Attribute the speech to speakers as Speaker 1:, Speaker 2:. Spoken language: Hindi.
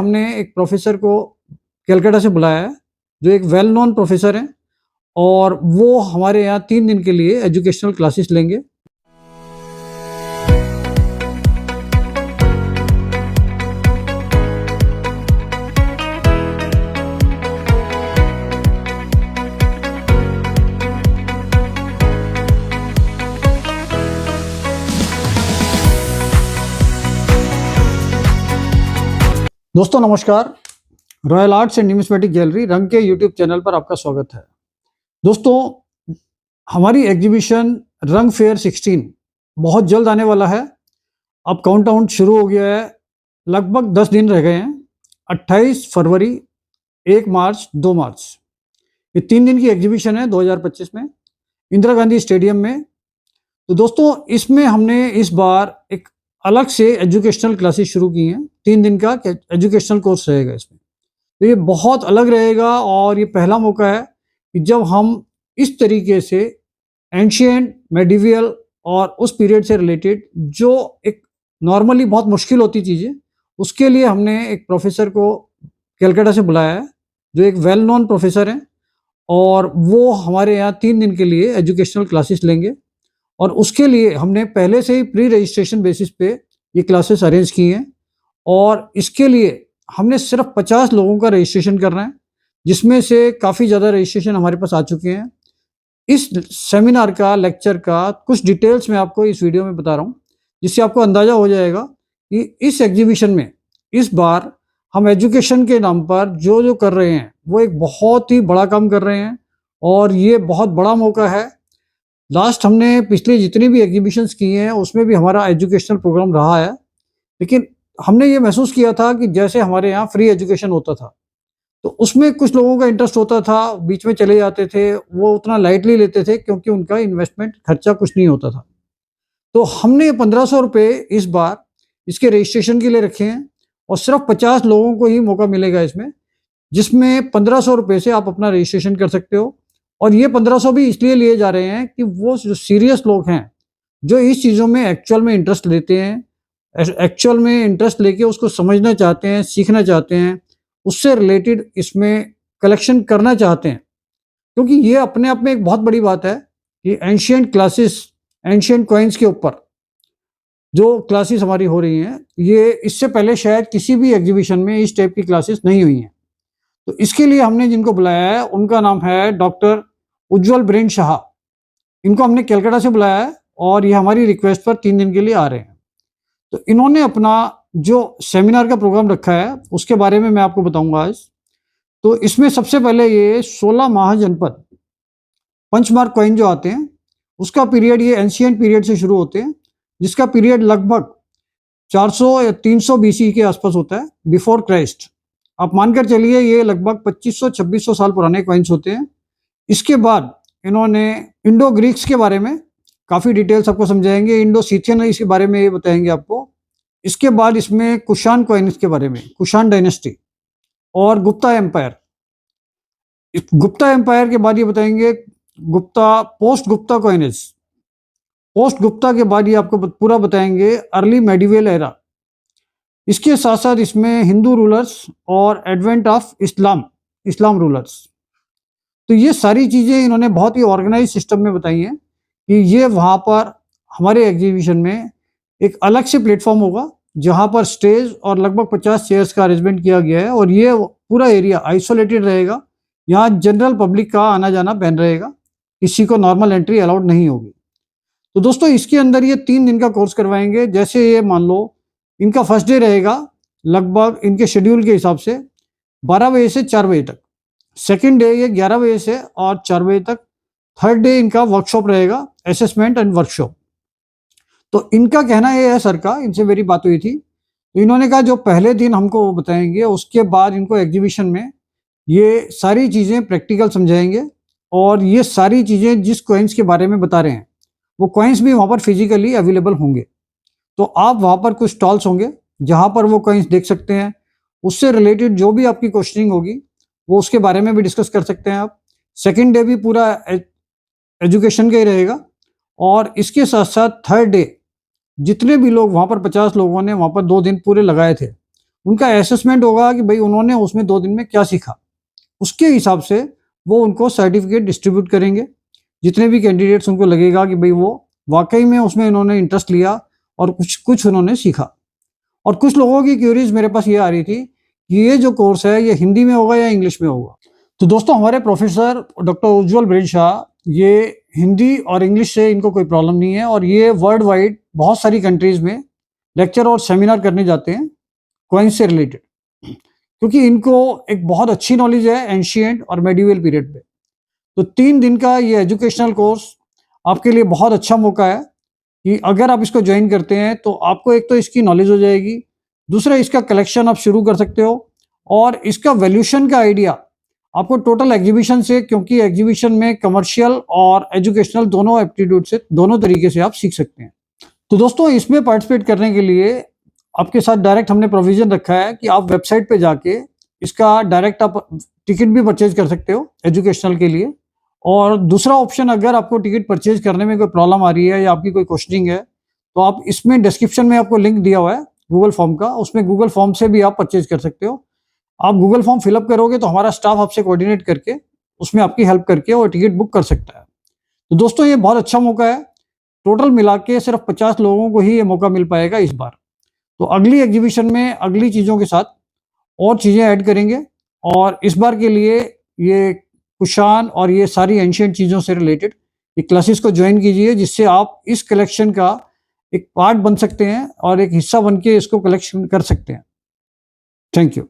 Speaker 1: हमने एक प्रोफेसर को कलकत्ता से बुलाया है, जो एक वेल नोन प्रोफेसर हैं और वो हमारे यहाँ 3 दिन के लिए एजुकेशनल क्लासेस लेंगे। दोस्तों नमस्कार, royal arts and numismatic jewellery रंग के यूट्यूब चैनल पर आपका स्वागत है। दोस्तों, हमारी एग्जीबिशन रंग फेयर 16 बहुत जल्द आने वाला है। अब काउंटडाउन शुरू हो गया है, लगभग 10 दिन रह गए हैं। 28 फरवरी, 1 मार्च, 2 मार्च, ये 3 दिन की एग्जीबिशन है 2025 में इंदिरा गांधी स्टेडियम में। तो दोस्तों, इसमें हमने इस बार एक अलग से एजुकेशनल क्लासेस शुरू की हैं। 3 दिन का एजुकेशनल कोर्स रहेगा इसमें। तो ये बहुत अलग रहेगा और ये पहला मौका है कि जब हम इस तरीके से एंशिएंट, मेडिवियल और उस पीरियड से रिलेटेड जो एक नॉर्मली बहुत मुश्किल होती चीज़ें, उसके लिए हमने एक प्रोफेसर को कलकत्ता से बुलाया है, जो एक वेल नोन प्रोफेसर हैं और वो हमारे यहाँ 3 दिन के लिए एजुकेशनल क्लासेस लेंगे। और उसके लिए हमने पहले से ही प्री रजिस्ट्रेशन बेसिस पे ये क्लासेस अरेंज की हैं और इसके लिए हमने सिर्फ 50 लोगों का रजिस्ट्रेशन करना है, जिसमें से काफ़ी ज़्यादा रजिस्ट्रेशन हमारे पास आ चुके हैं। इस सेमिनार का, लेक्चर का कुछ डिटेल्स मैं आपको इस वीडियो में बता रहा हूँ, जिससे आपको अंदाज़ा हो जाएगा कि इस एग्जीबिशन में इस बार हम एजुकेशन के नाम पर जो कर रहे हैं वो एक बहुत ही बड़ा काम कर रहे हैं और ये बहुत बड़ा मौका है। लास्ट हमने पिछले जितनी भी एग्जीबिशंस की हैं उसमें भी हमारा एजुकेशनल प्रोग्राम रहा है, लेकिन हमने ये महसूस किया था कि जैसे हमारे यहाँ फ्री एजुकेशन होता था तो उसमें कुछ लोगों का इंटरेस्ट होता था, बीच में चले जाते थे, वो उतना लाइटली लेते थे क्योंकि उनका इन्वेस्टमेंट खर्चा कुछ नहीं होता था। तो हमने 1500 रुपये इस बार इसके रजिस्ट्रेशन के लिए रखे हैं और सिर्फ 50 लोगों को ही मौका मिलेगा इसमें, जिसमें 1500 रुपये से आप अपना रजिस्ट्रेशन कर सकते हो। और ये 1500 भी इसलिए लिए जा रहे हैं कि वो जो सीरियस लोग हैं, जो इस चीज़ों में एक्चुअल में इंटरेस्ट लेते हैं, एक्चुअल में इंटरेस्ट लेके उसको समझना चाहते हैं, सीखना चाहते हैं, उससे रिलेटेड इसमें कलेक्शन करना चाहते हैं। क्योंकि ये अपने आप में एक बहुत बड़ी बात है कि एंशिएंट क्लासेस, एंशिएंट कॉइन्स के ऊपर जो क्लासेस हमारी हो रही हैं, ये इससे पहले शायद किसी भी एग्जीबिशन में इस टाइप की क्लासेस नहीं हुई हैं। तो इसके लिए हमने जिनको बुलाया है उनका नाम है डॉक्टर उज्जवल ब्रेन शाह। इनको हमने कलकत्ता से बुलाया है और ये हमारी रिक्वेस्ट पर 3 दिन के लिए आ रहे हैं। तो इन्होंने अपना जो सेमिनार का प्रोग्राम रखा है उसके बारे में मैं आपको बताऊंगा आज। तो इसमें सबसे पहले ये 16 महाजनपद पंचमार्क कॉइन जो आते हैं उसका पीरियड, ये एंशिएंट पीरियड से शुरू होते हैं, जिसका पीरियड लगभग 400 या 300 BC के आसपास होता है, बिफोर क्राइस्ट। आप मानकर चलिए ये लगभग 2500-2600 साल पुराने कॉइन्स होते हैं। इसके बाद इन्होंने इंडो ग्रीक्स के बारे में काफ़ी डिटेल्स आपको समझाएंगे, इंडो सीथियन इसके बारे में ये बताएंगे आपको। इसके बाद इसमें कुषाण कॉइन्स के बारे में, कुषाण डायनेस्टी और गुप्ता एम्पायर। गुप्ता एम्पायर के बाद ये बताएंगे Gupta, post Gupta coinage. Post Gupta के बाद ये आपको पूरा बताएंगे अर्ली मेडिवल एरा। इसके साथ साथ इसमें हिंदू रूलर्स और एडवेंट ऑफ इस्लाम रूलर्स। तो ये सारी चीज़ें इन्होंने बहुत ही ऑर्गेनाइज सिस्टम में बताई हैं कि ये वहाँ पर हमारे एग्जीबिशन में एक अलग से प्लेटफॉर्म होगा, जहाँ पर स्टेज और लगभग 50 चेयर्स का अरेंजमेंट किया गया है और ये पूरा एरिया आइसोलेटेड रहेगा। यहाँ जनरल पब्लिक का आना जाना बैन रहेगा, किसी को नॉर्मल एंट्री अलाउड नहीं होगी। तो दोस्तों, इसके अंदर ये 3 दिन का कोर्स करवाएंगे। जैसे ये मान लो इनका फर्स्ट डे रहेगा लगभग इनके शेड्यूल के हिसाब से 12 बजे से 4 बजे तक। सेकेंड डे ये 11 बजे से और 4 बजे तक। थर्ड डे इनका वर्कशॉप रहेगा, असेसमेंट एंड वर्कशॉप। तो इनका कहना ये है, सर का इनसे मेरी बात हुई थी, तो इन्होंने कहा जो पहले दिन हमको बताएंगे उसके बाद इनको एग्जीबिशन में ये सारी चीज़ें प्रैक्टिकल समझाएंगे और ये सारी चीज़ें जिस कॉइन्स के बारे में बता रहे हैं वो कॉइन्स भी वहाँ पर फिजिकली अवेलेबल होंगे। तो आप वहाँ पर कुछ स्टॉल्स होंगे जहाँ पर वो कॉइन्स देख सकते हैं, उससे रिलेटेड जो भी आपकी क्वेश्चनिंग होगी वो उसके बारे में भी डिस्कस कर सकते हैं आप। सेकेंड डे भी पूरा एजुकेशन का ही रहेगा और इसके साथ साथ थर्ड डे जितने भी लोग वहाँ पर 50 लोगों ने वहाँ पर 2 दिन पूरे लगाए थे, उनका असेसमेंट होगा कि भाई उन्होंने उसमें 2 दिन में क्या सीखा। उसके हिसाब से वो उनको सर्टिफिकेट डिस्ट्रीब्यूट करेंगे। जितने भी कैंडिडेट्स उनको लगेगा कि भाई वो वाकई में उसमें इन्होंने इंटरेस्ट लिया और कुछ कुछ उन्होंने सीखा। और कुछ लोगों की क्यूरीज मेरे पास ये आ रही थी कि ये जो कोर्स है ये हिंदी में होगा या इंग्लिश में होगा। तो दोस्तों हमारे प्रोफेसर डॉक्टर उज्जवल ब्रिज शाह ये हिंदी और इंग्लिश से इनको कोई प्रॉब्लम नहीं है, और ये वर्ल्ड वाइड बहुत सारी कंट्रीज में लेक्चर और सेमिनार करने जाते हैं कॉइन्स से रिलेटेड, क्योंकि इनको एक बहुत अच्छी नॉलेज है एंशिएंट और मेडिवल पीरियड पे। तो 3 दिन का ये एजुकेशनल कोर्स आपके लिए बहुत अच्छा मौका है कि अगर आप इसको ज्वाइन करते हैं तो आपको एक तो इसकी नॉलेज हो जाएगी, दूसरा इसका कलेक्शन आप शुरू कर सकते हो, और इसका वैल्यूशन का आइडिया आपको टोटल एग्जीबिशन से, क्योंकि एग्जीबिशन में कमर्शियल और एजुकेशनल दोनों एप्टीट्यूड से, दोनों तरीके से आप सीख सकते हैं। तो दोस्तों इसमें पार्टिसिपेट करने के लिए आपके साथ डायरेक्ट हमने प्रोविजन रखा है कि आप वेबसाइट पे जाके इसका डायरेक्ट आप टिकट भी परचेज कर सकते हो एजुकेशनल के लिए। और दूसरा ऑप्शन, अगर आपको टिकट परचेज करने में कोई प्रॉब्लम आ रही है या आपकी कोई क्वेश्चनिंग है, तो आप इसमें डिस्क्रिप्शन में आपको लिंक दिया हुआ है गूगल फॉर्म का, उसमें गूगल फॉर्म से भी आप परचेज कर सकते हो। आप गूगल फॉर्म फिलअप करोगे तो हमारा स्टाफ आपसे कोऑर्डिनेट करके उसमें आपकी हेल्प करके और टिकट बुक कर सकता है। तो दोस्तों ये बहुत अच्छा मौका है। टोटल मिला के सिर्फ 50 लोगों को ही ये मौका मिल पाएगा इस बार। तो अगली एग्जीबिशन में अगली चीज़ों के साथ और चीज़ें ऐड करेंगे, और इस बार के लिए ये कुशान और ये सारी एंशिएंट चीज़ों से रिलेटेड ये क्लासेस को ज्वाइन कीजिए, जिससे आप इस कलेक्शन का एक पार्ट बन सकते हैं और एक हिस्सा बन के इसको कलेक्शन कर सकते हैं। Thank you.